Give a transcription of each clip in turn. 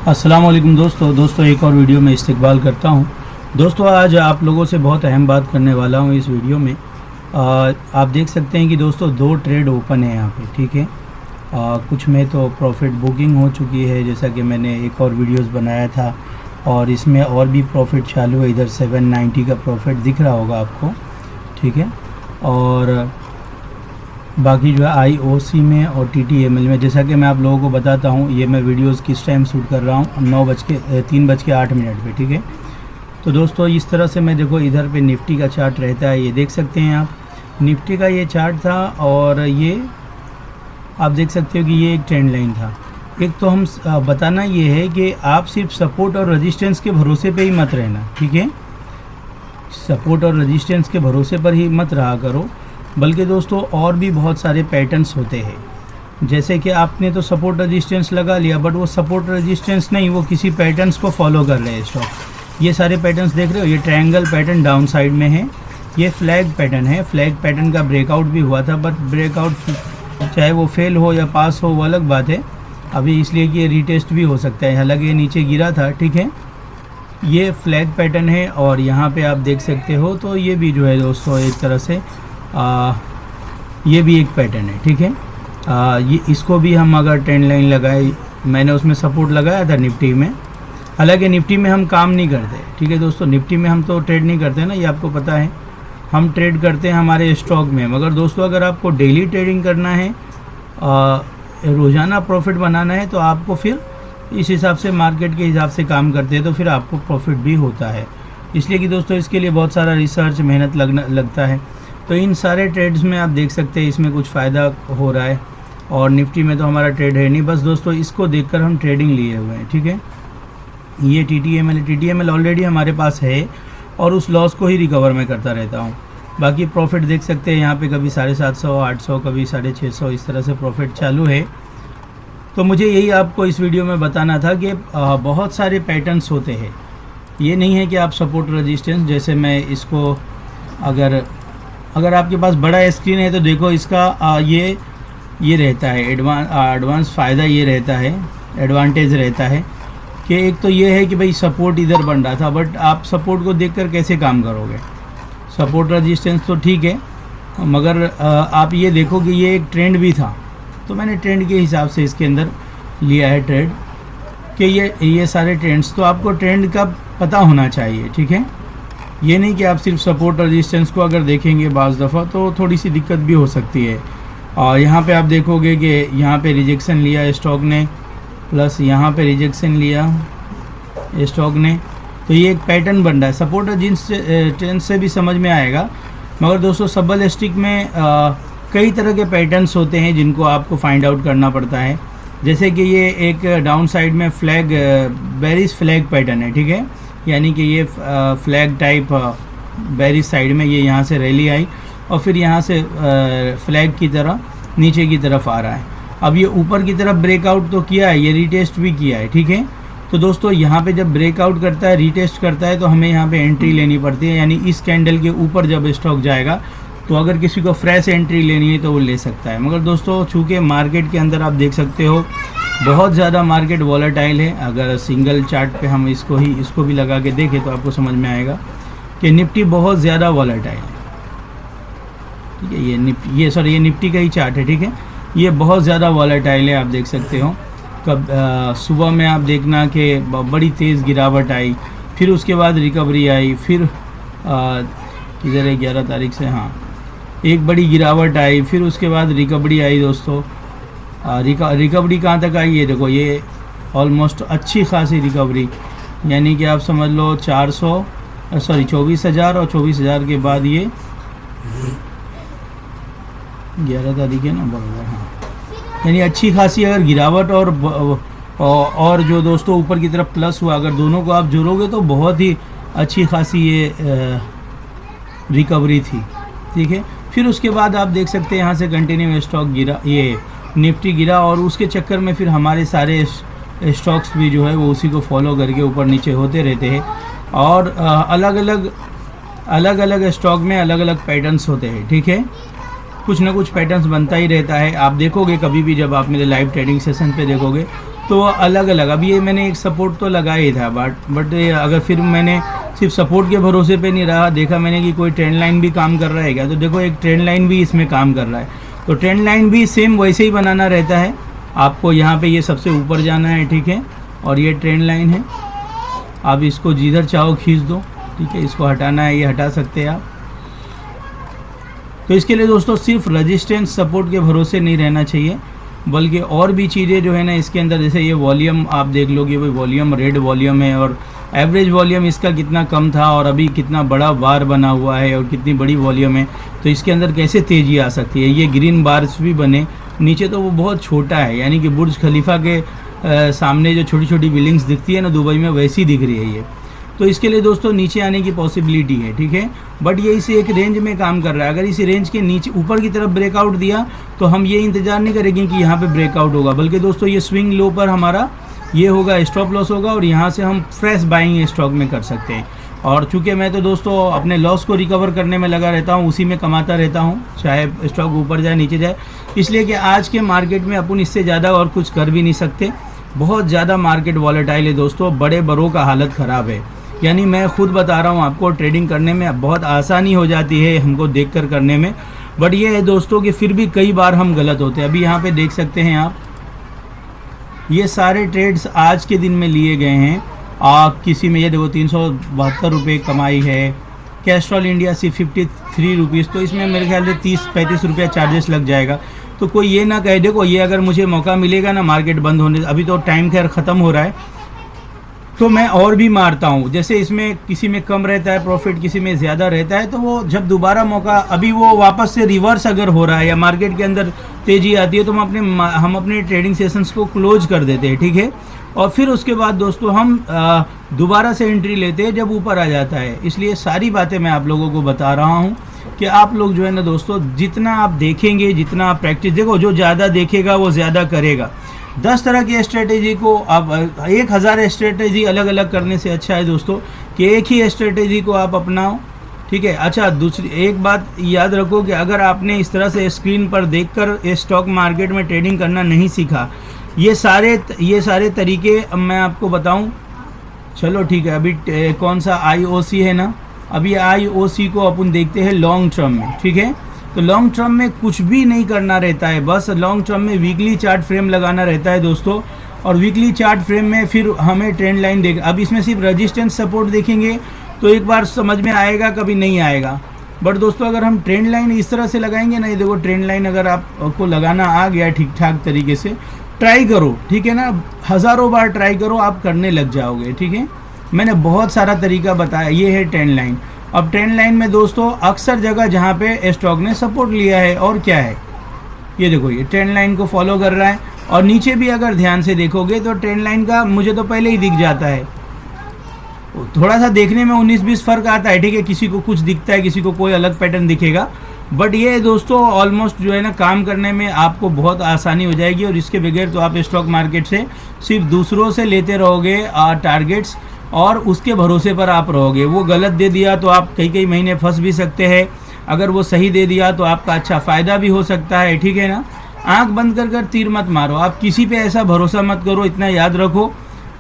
अस्सलाम वालेकुम दोस्तों एक और वीडियो में इस्तकबाल करता हूं। दोस्तों आज आप लोगों से बहुत अहम बात करने वाला हूं इस वीडियो में। आप देख सकते हैं कि दोस्तों 2 ट्रेड ओपन है यहाँ पे, ठीक है। कुछ में तो प्रॉफिट बुकिंग हो चुकी है, जैसा कि मैंने एक और वीडियोस बनाया था, और इसमें और भी प्रॉफिट चालू है। इधर 790 का प्रॉफिट दिख रहा होगा आपको, ठीक है। और बाकी जो है IOC में और TTML में, जैसा कि मैं आप लोगों को बताता हूँ, ये मैं वीडियोस किस टाइम शूट कर रहा हूँ, 3:08 पे, ठीक है। तो दोस्तों इस तरह से मैं देखो, इधर पे निफ्टी का चार्ट रहता है, ये देख सकते हैं आप। निफ्टी का ये चार्ट था और ये आप देख सकते हो कि ये एक ट्रेंड लाइन था। एक तो हम बताना ये है कि आप सिर्फ सपोर्ट और रेजिस्टेंस के भरोसे पे ही मत रहना, ठीक है। सपोर्ट और रेजिस्टेंस के भरोसे पर ही मत रहा करो, बल्कि दोस्तों और भी बहुत सारे पैटर्न्स होते हैं। जैसे कि आपने तो सपोर्ट रेजिस्टेंस लगा लिया, बट वो सपोर्ट रेजिस्टेंस नहीं, वो किसी पैटर्न्स को फॉलो कर रहे हैं स्टॉक। ये सारे पैटर्न्स देख रहे हो, ये ट्रायंगल पैटर्न डाउन साइड में है, ये फ्लैग पैटर्न है। फ्लैग पैटर्न का ब्रेकआउट भी हुआ था, बट ब्रेकआउट चाहे वो फेल हो या पास हो वो अलग बात है अभी, इसलिए कि ये रीटेस्ट भी हो सकता है। हालांकि ये नीचे गिरा था, ठीक है। ये फ्लैग पैटर्न है और यहाँ पे आप देख सकते हो, तो ये भी जो है दोस्तों एक तरह से ये भी एक पैटर्न है, ठीक है। ये इसको भी हम अगर ट्रेंड लाइन लगाए, मैंने उसमें सपोर्ट लगाया था निफ्टी में। हालांकि निफ्टी में हम काम नहीं करते, ठीक है दोस्तों। निफ्टी में हम तो ट्रेड नहीं करते ना, ये आपको पता है। हम ट्रेड करते हैं हमारे स्टॉक में। मगर दोस्तों अगर आपको डेली ट्रेडिंग करना है, रोज़ाना प्रॉफिट बनाना है, तो आपको फिर इस हिसाब से, मार्केट के हिसाब से काम करते हैं, तो फिर आपको प्रॉफिट भी होता है। इसलिए कि दोस्तों इसके लिए बहुत सारा रिसर्च, मेहनत लगता है। तो इन सारे ट्रेड्स में आप देख सकते हैं इसमें कुछ फ़ायदा हो रहा है, और निफ्टी में तो हमारा ट्रेड है नहीं। बस दोस्तों इसको देखकर हम ट्रेडिंग लिए हुए हैं, ठीक है। ये TTML ऑलरेडी हमारे पास है और उस लॉस को ही रिकवर मैं करता रहता हूँ। बाकी प्रॉफिट देख सकते हैं यहाँ पे, कभी 750, 800, कभी 650, इस तरह से प्रॉफिट चालू है। तो मुझे यही आपको इस वीडियो में बताना था कि बहुत सारे पैटर्न्स होते हैं। ये नहीं है कि आप सपोर्ट रेजिस्टेंस, जैसे मैं इसको अगर आपके पास बड़ा स्क्रीन है तो देखो, इसका ये रहता है एडवांस फ़ायदा, ये रहता है एडवांटेज रहता है कि एक तो ये है कि भाई सपोर्ट इधर बन रहा था, बट आप सपोर्ट को देखकर कैसे काम करोगे। सपोर्ट रेजिस्टेंस तो ठीक है, मगर आप ये देखो कि ये एक ट्रेंड भी था, तो मैंने ट्रेंड के हिसाब से इसके अंदर लिया है ट्रेड, कि ये सारे ट्रेंड्स, तो आपको ट्रेंड का पता होना चाहिए, ठीक है। ये नहीं कि आप सिर्फ सपोर्ट रेजिस्टेंस को अगर देखेंगे बाज़ दफ़ा, तो थोड़ी सी दिक्कत भी हो सकती है। और यहाँ पे आप देखोगे कि यहाँ पे रिजेक्शन लिया स्टॉक ने, प्लस यहाँ पे रिजेक्शन लिया स्टॉक ने, तो ये एक पैटर्न बन रहा है। सपोर्ट रेजिस्टेंस से भी समझ में आएगा, मगर दोस्तों सबल स्टिक में कई तरह के पैटर्न्स होते हैं जिनको आपको फाइंड आउट करना पड़ता है। जैसे कि ये एक डाउन साइड में बेरिश फ्लैग पैटर्न है, ठीक है। यानी कि ये फ्लैग टाइप बेरिश साइड में ये यहाँ से रैली आई और फिर यहाँ से फ्लैग की तरह नीचे की तरफ आ रहा है। अब ये ऊपर की तरफ ब्रेकआउट तो किया है, ये रीटेस्ट भी किया है, ठीक है। तो दोस्तों यहाँ पे जब ब्रेकआउट करता है, रीटेस्ट करता है, तो हमें यहाँ पे एंट्री लेनी पड़ती है। यानी इस कैंडल के ऊपर जब स्टॉक जाएगा, तो अगर किसी को फ्रेश एंट्री लेनी है तो वो ले सकता है। मगर दोस्तों चूँकि मार्केट के अंदर आप देख सकते हो बहुत ज़्यादा मार्केट वॉलेटाइल है। अगर सिंगल चार्ट पे हम इसको भी लगा के देखें तो आपको समझ में आएगा कि निफ्टी बहुत ज़्यादा वॉलेटाइल है, ठीक है। ये निफ्टी का ही चार्ट है, ठीक है। ये बहुत ज़्यादा वॉलेटाइल है, आप देख सकते हो। सुबह में आप देखना कि बड़ी तेज़ गिरावट आई, फिर उसके बाद रिकवरी आई, फिर किधर है 11 तारीख से, हाँ, एक बड़ी गिरावट आई, फिर उसके बाद रिकवरी आई दोस्तों। रिकवरी कहाँ तक आई, ये देखो, ये ऑलमोस्ट अच्छी खासी रिकवरी, यानी कि आप समझ लो 24,000 और 24,000 के बाद ये 11 तारीख है ना, बराबर, हाँ। यानी अच्छी खासी अगर गिरावट और जो दोस्तों ऊपर की तरफ प्लस हुआ, अगर दोनों को आप जोड़ोगे तो बहुत ही अच्छी खासी ये रिकवरी थी, ठीक है। फिर उसके बाद आप देख सकते हैं यहाँ से कंटिन्यू स्टॉक गिरा, ये निफ्टी गिरा, और उसके चक्कर में फिर हमारे सारे स्टॉक्स भी जो है वो उसी को फॉलो करके ऊपर नीचे होते रहते हैं। और अलग अलग स्टॉक में अलग अलग पैटर्न्स होते हैं, ठीक है। कुछ ना कुछ पैटर्न्स बनता ही रहता है। आप देखोगे कभी भी जब आप मेरे लाइव ट्रेडिंग सेशन पे देखोगे तो अलग अलग, अब ये मैंने एक सपोर्ट तो लगाया ही था, बट अगर फिर मैंने सिर्फ सपोर्ट के भरोसे पे नहीं रहा, देखा मैंने कि कोई ट्रेंड लाइन भी काम कर रहा है क्या, तो देखो एक ट्रेंड लाइन भी इसमें काम कर रहा है। तो ट्रेंड लाइन भी सेम वैसे ही बनाना रहता है, आपको यहाँ पे ये सबसे ऊपर जाना है, ठीक है, और ये ट्रेंड लाइन है, आप इसको जिधर चाहो खींच दो, ठीक है, इसको हटाना है ये हटा सकते हैं आप। तो इसके लिए दोस्तों सिर्फ रेजिस्टेंस सपोर्ट के भरोसे नहीं रहना चाहिए, बल्कि और भी चीज़ें जो है ना इसके अंदर, जैसे ये वॉल्यूम आप देख लोगे, वो वॉल्यूम रेड वॉल्यूम है, और एवरेज वॉल्यूम इसका कितना कम था और अभी कितना बड़ा बार बना हुआ है और कितनी बड़ी वॉल्यूम है, तो इसके अंदर कैसे तेज़ी आ सकती है। ये ग्रीन बार्स भी बने नीचे, तो वो बहुत छोटा है, यानी कि बुर्ज खलीफा के सामने जो छोटी छोटी बिल्डिंग्स दिखती है ना दुबई में, वैसी दिख रही है ये। तो इसके लिए दोस्तों नीचे आने की पॉसिबिलिटी है, ठीक है, बट ये इसे एक रेंज में काम कर रहा है। अगर इस रेंज के नीचे ऊपर की तरफ ब्रेकआउट दिया तो हम ये इंतज़ार नहीं करेंगे कि यहाँ पे ब्रेकआउट होगा, बल्कि दोस्तों ये स्विंग लो पर हमारा ये होगा, स्टॉप लॉस होगा, और यहाँ से हम फ्रेश बाइंग स्टॉक में कर सकते हैं। और चूँकि मैं तो दोस्तों अपने लॉस को रिकवर करने में लगा रहता हूँ, उसी में कमाता रहता हूँ, चाहे स्टॉक ऊपर जाए नीचे जाए, इसलिए कि आज के मार्केट में अपन इससे ज़्यादा और कुछ कर भी नहीं सकते। बहुत ज़्यादा मार्केट वॉलेटाइल है दोस्तों, बड़े बड़ों का हालत ख़राब है, यानी मैं खुद बता रहा हूँ आपको, ट्रेडिंग करने में बहुत आसानी हो जाती है हमको देखकर करने में, बट ये है दोस्तों कि फिर भी कई बार हम गलत होते हैं। अभी यहाँ पे देख सकते हैं आप, ये सारे ट्रेड्स आज के दिन में लिए गए हैं, किसी में ये देखो 372 रुपये कमाई है, कैस्ट्रॉल इंडिया से 53 रुपीज़, तो इसमें मेरे ख्याल से 30-35 रुपया चार्जेस लग जाएगा। तो कोई ये ना कहे, देखो ये अगर मुझे मौका मिलेगा ना मार्केट बंद होने, अभी तो टाइम खैर ख़त्म हो रहा है, तो मैं और भी मारता हूँ। जैसे इसमें किसी में कम रहता है प्रॉफिट, किसी में ज़्यादा रहता है, तो वो जब दोबारा मौका, अभी वो वापस से रिवर्स अगर हो रहा है या मार्केट के अंदर तेज़ी आती है, तो हम अपने ट्रेडिंग सेशंस को क्लोज कर देते हैं, ठीक है, और फिर उसके बाद दोस्तों हम दोबारा से एंट्री लेते हैं जब ऊपर आ जाता है। इसलिए सारी बातें मैं आप लोगों को बता रहा हूँ कि आप लोग जो है ना दोस्तों, जितना आप देखेंगे, जितना आप प्रैक्टिस, देखो जो ज़्यादा देखेगा वो ज़्यादा करेगा। 10 तरह की स्ट्रेटेजी को आप 1000 स्ट्रेटेजी अलग अलग करने से अच्छा है दोस्तों कि एक ही स्ट्रेटेजी को आप अपनाओ, ठीक है। अच्छा, दूसरी एक बात याद रखो कि अगर आपने इस तरह से स्क्रीन पर देखकर स्टॉक मार्केट में ट्रेडिंग करना नहीं सीखा, ये सारे तरीके मैं आपको बताऊं, चलो ठीक है। अभी कौन सा IOC है ना, अभी IOC को अपन देखते हैं लॉन्ग टर्म में, ठीक है। तो लॉन्ग टर्म में कुछ भी नहीं करना रहता है, बस लॉन्ग टर्म में वीकली चार्ट फ्रेम लगाना रहता है दोस्तों, और वीकली चार्ट फ्रेम में फिर हमें ट्रेंड लाइन देख, अब इसमें सिर्फ रेजिस्टेंस सपोर्ट देखेंगे तो एक बार समझ में आएगा, कभी नहीं आएगा। बट दोस्तों अगर हम ट्रेंड लाइन इस तरह से लगाएंगे ना, ये देखो ट्रेंड लाइन अगर आपको लगाना आ गया ठीक ठाक तरीके से, ट्राई करो, ठीक है ना, हज़ारों बार ट्राई करो, आप करने लग जाओगे, ठीक है। मैंने बहुत सारा तरीका बताया, ये है ट्रेंड लाइन। अब ट्रेंड लाइन में दोस्तों अक्सर जगह जहाँ पे स्टॉक ने सपोर्ट लिया है, और क्या है, ये देखो ये ट्रेंड लाइन को फॉलो कर रहा है, और नीचे भी अगर ध्यान से देखोगे तो ट्रेंड लाइन का मुझे तो पहले ही दिख जाता है। थोड़ा सा देखने में 19-20 फर्क आता है, ठीक है, किसी को कुछ दिखता है, किसी को कोई अलग पैटर्न दिखेगा, बट ये दोस्तों ऑलमोस्ट जो है ना काम करने में आपको बहुत आसानी हो जाएगी। और इसके बगैर तो आप स्टॉक मार्केट से सिर्फ दूसरों से लेते रहोगे टारगेट्स, और उसके भरोसे पर आप रहोगे। वो गलत दे दिया तो आप कई महीने फंस भी सकते हैं, अगर वो सही दे दिया तो आपका अच्छा फ़ायदा भी हो सकता है, ठीक है ना। आंख बंद कर तीर मत मारो, आप किसी पे ऐसा भरोसा मत करो, इतना याद रखो।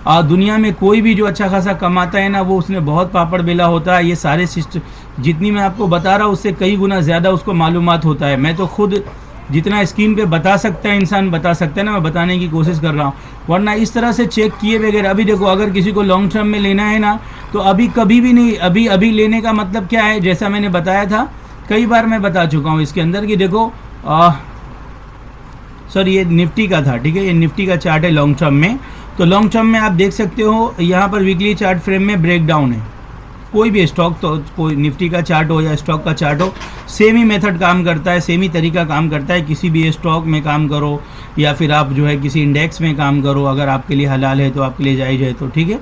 दुनिया में कोई भी जो अच्छा खासा कमाता है ना, वो उसने बहुत पापड़ बेला होता है। ये सारे सिस्टम जितनी मैं आपको बता रहा हूँ उससे कई गुना ज़्यादा उसको मालूमात होता है। मैं तो खुद जितना स्क्रीन पे बता सकता है इंसान बता सकता है ना, मैं बताने की कोशिश कर रहा हूँ, वरना इस तरह से चेक किए बगैर। अभी देखो अगर किसी को लॉन्ग टर्म में लेना है ना, तो अभी कभी भी नहीं, अभी लेने का मतलब क्या है, जैसा मैंने बताया था कई बार मैं बता चुका हूँ इसके अंदर कि देखो सर ये निफ्टी का था, ठीक है, ये निफ्टी का चार्ट है लॉन्ग टर्म में। तो लॉन्ग टर्म में आप देख सकते हो यहाँ पर वीकली चार्ट फ्रेम में ब्रेकडाउन है। कोई भी स्टॉक, तो कोई निफ्टी का चार्ट हो या स्टॉक का चार्ट हो, सेम ही मेथड काम करता है, सेम ही तरीका काम करता है। किसी भी स्टॉक में काम करो या फिर आप जो है किसी इंडेक्स में काम करो, अगर आपके लिए हलाल है तो आपके लिए जायज़ है तो ठीक है।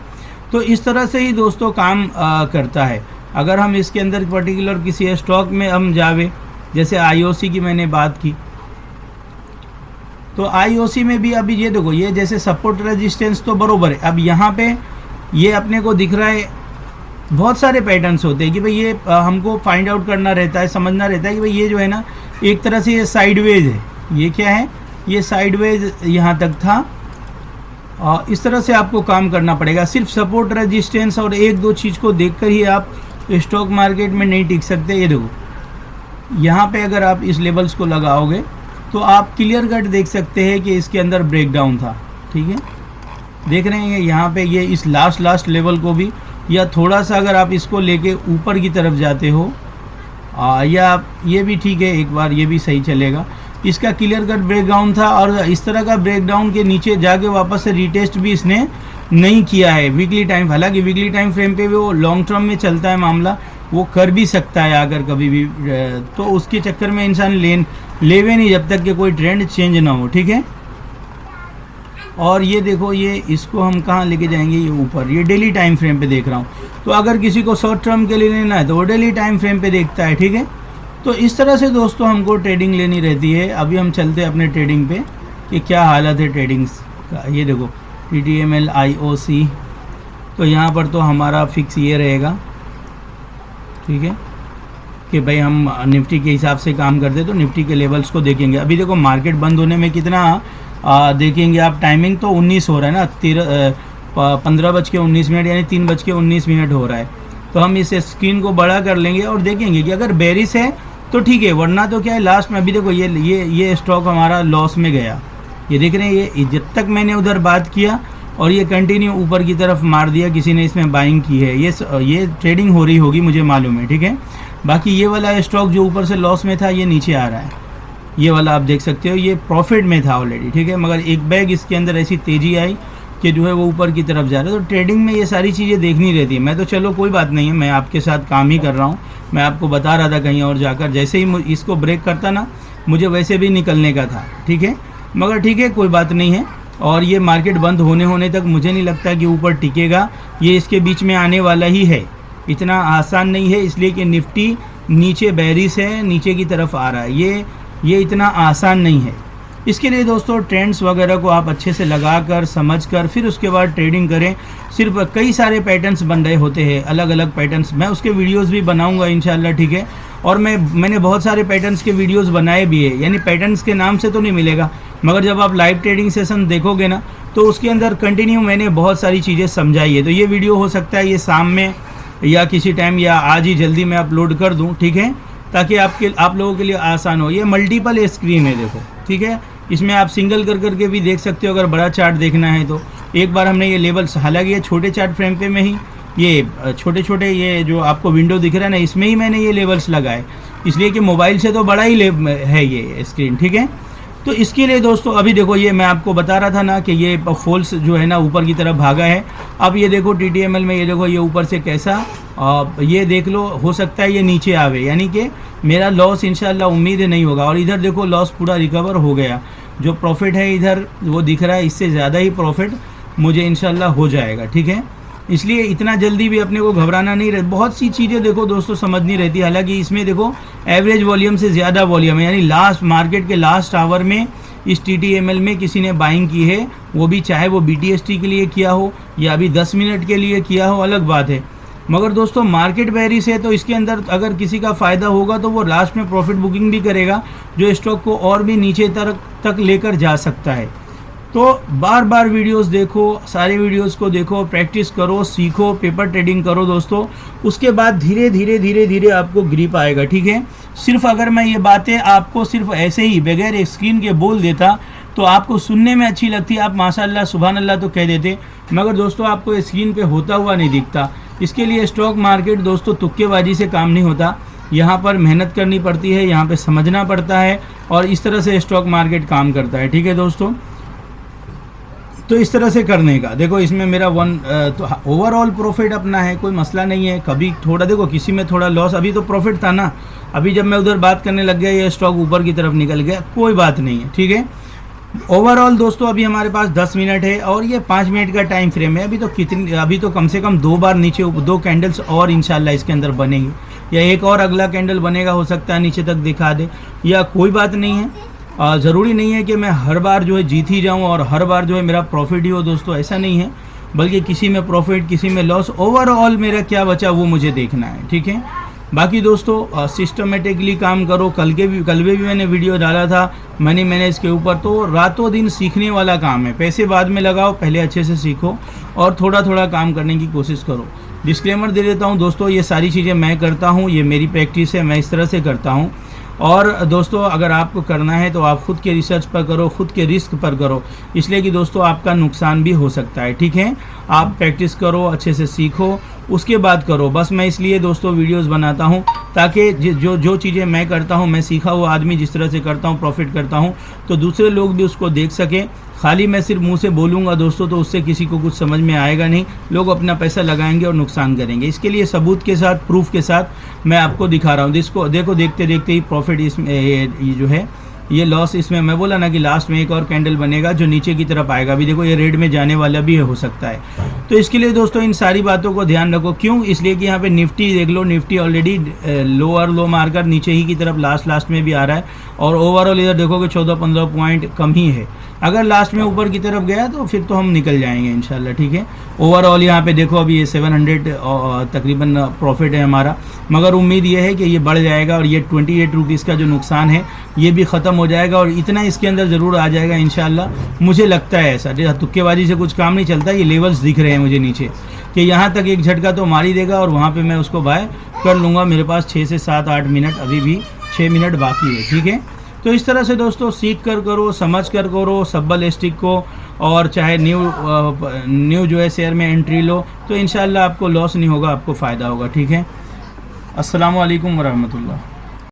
तो इस तरह से ही दोस्तों काम करता है। अगर हम इसके अंदर पर्टिकुलर किसी स्टॉक में हम जावे, जैसे IOC की मैंने बात की, तो IOC में भी अभी ये देखो, ये जैसे सपोर्ट रेजिस्टेंस तो बरोबर है। अब यहाँ पे ये अपने को दिख रहा है, बहुत सारे पैटर्न्स होते हैं कि भाई ये हमको फाइंड आउट करना रहता है, समझना रहता है कि भाई ये जो है ना एक तरह से ये साइडवेज है। ये क्या है, ये साइडवेज यहाँ तक था, इस तरह से आपको काम करना पड़ेगा। सिर्फ सपोर्ट रेजिस्टेंस और एक दो चीज़ को देखकर ही आप स्टॉक मार्केट में नहीं टिक सकते। ये देखो यहाँ पे अगर आप इस लेवल्स को लगाओगे तो आप क्लियर कट देख सकते हैं कि इसके अंदर ब्रेकडाउन था, ठीक है। देख रहे हैं यहाँ पे ये इस लास्ट लेवल को भी, या थोड़ा सा अगर आप इसको लेके ऊपर की तरफ जाते हो या ये भी ठीक है, एक बार ये भी सही चलेगा। इसका क्लियर कट ब्रेकडाउन था और इस तरह का ब्रेकडाउन के नीचे जाके वापस से रिटेस्ट भी इसने नहीं किया है वीकली टाइम। हालांकि वीकली टाइम फ्रेम पे भी वो लॉन्ग टर्म में चलता है मामला, वो कर भी सकता है अगर कभी भी, तो उसके चक्कर में इंसान लेवे नहीं जब तक कि कोई ट्रेंड चेंज ना हो, ठीक है। और ये देखो ये इसको हम कहाँ लेके जाएंगे, ये ऊपर, ये डेली टाइम फ्रेम पे देख रहा हूँ। तो अगर किसी को शॉर्ट टर्म के लिए लेना है तो वो डेली टाइम फ्रेम पे देखता है, ठीक है। तो इस तरह से दोस्तों हमको ट्रेडिंग लेनी रहती है। अभी हम चलते हैं अपने ट्रेडिंग पे कि क्या हालत है ट्रेडिंग्स का। ये देखो TTML IOC, तो यहाँ पर तो हमारा फिक्स ये रहेगा, ठीक है, कि भाई हम निफ्टी के हिसाब से काम करते तो निफ्टी के लेवल्स को देखेंगे। अभी देखो मार्केट बंद होने में कितना देखेंगे आप, टाइमिंग तो 19 हो रहा है ना, 15:19 यानी 3:19 हो रहा है। तो हम इस स्क्रीन को बड़ा कर लेंगे और देखेंगे कि अगर बेरिश है तो ठीक है, वरना तो क्या है लास्ट में। अभी देखो ये स्टॉक हमारा लॉस में गया, ये देख रहे हैं। ये जब तक मैंने उधर बात किया और ये कंटिन्यू ऊपर की तरफ मार दिया, किसी ने इसमें बाइंग की है, ये ट्रेडिंग हो रही होगी, मुझे मालूम है, ठीक है। बाकी ये वाला स्टॉक जो ऊपर से लॉस में था ये नीचे आ रहा है, ये वाला आप देख सकते हो, ये प्रॉफिट में था ऑलरेडी, ठीक है। मगर एक बैग इसके अंदर ऐसी तेज़ी आई कि जो है वो ऊपर की तरफ जा रहा है। तो ट्रेडिंग में ये सारी चीज़ें देखनी रहती है। मैं तो चलो कोई बात नहीं है, मैं आपके साथ काम ही कर रहा हूँ, मैं आपको बता रहा था कहीं और जाकर, जैसे ही इसको ब्रेक करता ना मुझे वैसे भी निकलने का था, ठीक है। मगर ठीक है, कोई बात नहीं है। और ये मार्केट बंद होने तक मुझे नहीं लगता कि ऊपर टिकेगा, ये इसके बीच में आने वाला ही है, इतना आसान नहीं है। इसलिए कि निफ्टी नीचे बेरिश है, नीचे की तरफ आ रहा है, ये इतना आसान नहीं है। इसके लिए दोस्तों ट्रेंड्स वगैरह को आप अच्छे से लगाकर समझकर फिर उसके बाद ट्रेडिंग करें। सिर्फ कई सारे पैटर्न्स बन रहे होते हैं, अलग अलग पैटर्न्स, मैं उसके वीडियोस भी बनाऊंगा इंशाल्लाह, ठीक है। और मैंने बहुत सारे पैटर्न्स के वीडियोस बनाए भी है, यानी पैटर्न्स के नाम से तो नहीं मिलेगा, मगर जब आप लाइव ट्रेडिंग सेशन देखोगे ना तो उसके अंदर कंटिन्यू मैंने बहुत सारी चीज़ें समझाई है। तो ये वीडियो हो सकता है ये शाम में या किसी टाइम या आज ही जल्दी मैं अपलोड कर दूँ, ठीक है, ताकि आप लोगों के लिए आसान हो। ये मल्टीपल स्क्रीन है देखो, ठीक है, इसमें आप सिंगल कर के भी देख सकते हो अगर बड़ा चार्ट देखना है तो। एक बार हमने ये लेवल्स, हालांकि ये छोटे चार्ट फ्रेम पे में ही ये छोटे ये जो आपको विंडो दिख रहा है ना, इसमें ही मैंने ये लेवल्स लगाए, इसलिए कि मोबाइल से तो बड़ा ही है ये स्क्रीन, ठीक है। तो इसके लिए दोस्तों अभी देखो ये मैं आपको बता रहा था ना कि ये फॉल्स जो है ना ऊपर की तरफ भागा है। अब ये देखो TTML में ये देखो ये ऊपर से कैसा, ये देख लो, हो सकता है ये नीचे आवे, यानी कि मेरा लॉस इंशाल्लाह उम्मीद नहीं होगा। और इधर देखो लॉस पूरा रिकवर हो गया, जो प्रॉफिट है इधर वो दिख रहा है, इससे ज़्यादा ही प्रॉफिट मुझे इंशाल्लाह हो जाएगा, ठीक है। इसलिए इतना जल्दी भी अपने को घबराना नहीं रहता। बहुत सी चीज़ें देखो दोस्तों समझनी रहती है। हालांकि इसमें देखो एवरेज वॉल्यूम से ज़्यादा वॉल्यूम है, यानी लास्ट मार्केट के लास्ट आवर में इस TTML में किसी ने बाइंग की है, वो भी चाहे वो BTST के लिए किया हो या अभी 10 मिनट के लिए किया हो, अलग बात है। मगर दोस्तों मार्केट बेरिश है तो इसके अंदर अगर किसी का फ़ायदा होगा तो वो लास्ट में प्रॉफिट बुकिंग भी करेगा, जो स्टॉक को और भी नीचे तक लेकर जा सकता है। तो बार बार वीडियोस देखो, सारे वीडियोस को देखो, प्रैक्टिस करो, सीखो, पेपर ट्रेडिंग करो दोस्तों। उसके बाद धीरे धीरे आपको ग्रिप आएगा, ठीक है। सिर्फ अगर मैं ये बातें आपको सिर्फ ऐसे ही बगैर स्क्रीन के बोल देता तो आपको सुनने में अच्छी लगती, आप माशाल्लाह सुभान अल्लाह तो कह देते, मगर दोस्तों आपको स्क्रीन पे होता हुआ नहीं दिखता। इसके लिए स्टॉक मार्केट दोस्तों तुक्केबाजी से काम नहीं होता, यहाँ पर मेहनत करनी पड़ती है, यहाँ पे समझना पड़ता है, और इस तरह से स्टॉक मार्केट काम करता है, ठीक है दोस्तों। तो इस तरह से करने का देखो, इसमें मेरा तो ओवरऑल प्रॉफिट अपना है, कोई मसला नहीं है। कभी थोड़ा देखो किसी में थोड़ा लॉस, अभी तो प्रॉफिट था ना, अभी जब मैं उधर बात करने लग गया ये स्टॉक ऊपर की तरफ निकल गया, कोई बात नहीं है, ठीक है। ओवरऑल दोस्तों अभी हमारे पास 10 मिनट है और ये 5 मिनट का टाइम फ्रेम है। अभी तो कम से कम 2 बार नीचे 2 कैंडल्स और इंशाल्लाह इसके अंदर बनेगी, या एक और अगला कैंडल बनेगा, हो सकता है नीचे तक दिखा दे, या कोई बात नहीं है। ज़रूरी नहीं है कि मैं हर बार जो है जीत ही जाऊँ और हर बार जो है मेरा प्रॉफिट ही हो दोस्तों, ऐसा नहीं है, बल्कि किसी में प्रॉफिट किसी में लॉस, ओवरऑल मेरा क्या बचा वो मुझे देखना है, ठीक है। बाकी दोस्तों सिस्टमेटिकली काम करो। कल भी मैंने वीडियो डाला था मनी मैनेज के ऊपर। तो रातों दिन सीखने वाला काम है, पैसे बाद में लगाओ, पहले अच्छे से सीखो और थोड़ा थोड़ा काम करने की कोशिश करो। डिस्क्लेमर दे देता हूँ दोस्तों, ये सारी चीज़ें मैं करता हूँ, ये मेरी प्रैक्टिस है, मैं इस तरह से करता हूँ। और दोस्तों अगर आपको करना है तो आप खुद के रिसर्च पर करो, खुद के रिस्क पर करो, इसलिए कि दोस्तों आपका नुकसान भी हो सकता है। ठीक है, आप प्रैक्टिस करो, अच्छे से सीखो, उसके बाद करो। बस मैं इसलिए दोस्तों वीडियोस बनाता हूँ ताकि जो चीज़ें मैं करता हूँ, मैं सीखा हुआ आदमी जिस तरह से करता हूँ, प्रॉफिट करता हूँ, तो दूसरे लोग भी उसको देख सकें। खाली मैं सिर्फ मुंह से बोलूँगा दोस्तों तो उससे किसी को कुछ समझ में आएगा नहीं, लोग अपना पैसा लगाएंगे और नुकसान करेंगे। इसके लिए सबूत के साथ, प्रूफ के साथ मैं आपको दिखा रहा हूँ। जिसको देखो देखते देखते ही प्रॉफिट इसमें ये जो है ये लॉस, इसमें मैं बोला ना कि लास्ट में एक और कैंडल बनेगा जो नीचे की तरफ आएगा। अभी देखो ये रेड में जाने वाला भी हो सकता है। तो इसके लिए दोस्तों इन सारी बातों को ध्यान रखो। क्यों? इसलिए कि यहाँ पे निफ्टी देख लो, निफ्टी ऑलरेडी लोअर लो मारकर नीचे ही की तरफ लास्ट में भी आ रहा है और ओवरऑल इधर देखोगे 14-15 पॉइंट कम ही है। अगर लास्ट में ऊपर की तरफ गया तो फिर तो हम निकल जाएंगे इंशाल्लाह। ठीक है, ओवरऑल यहाँ पे देखो अभी ये 700 तकरीबन प्रॉफिट है हमारा, मगर उम्मीद ये है कि ये बढ़ जाएगा और ये 28 रुपीज़ का जो नुकसान है ये भी ख़त्म हो जाएगा और इतना इसके अंदर ज़रूर आ जाएगा इंशाल्लाह। मुझे लगता है ऐसा, तुक्केबाजी से कुछ काम नहीं चलता। ये लेवल्स दिख रहे हैं मुझे नीचे कि यहाँ तक एक झटका तो मार ही देगा और वहाँ पर मैं उसको बाय कर लूँगा। मेरे पास 6 से 7-8 मिनट, अभी भी 6 मिनट बाकी है। ठीक है, तो इस तरह से दोस्तों सीख कर करो, समझ कर करो सब्बल स्टिक को, और चाहे न्यू जो है शेयर में एंट्री लो तो इंशाल्लाह आपको लॉस नहीं होगा, आपको फ़ायदा होगा। ठीक है, अस्सलामु अलैकुम वरहमतुल्लाह।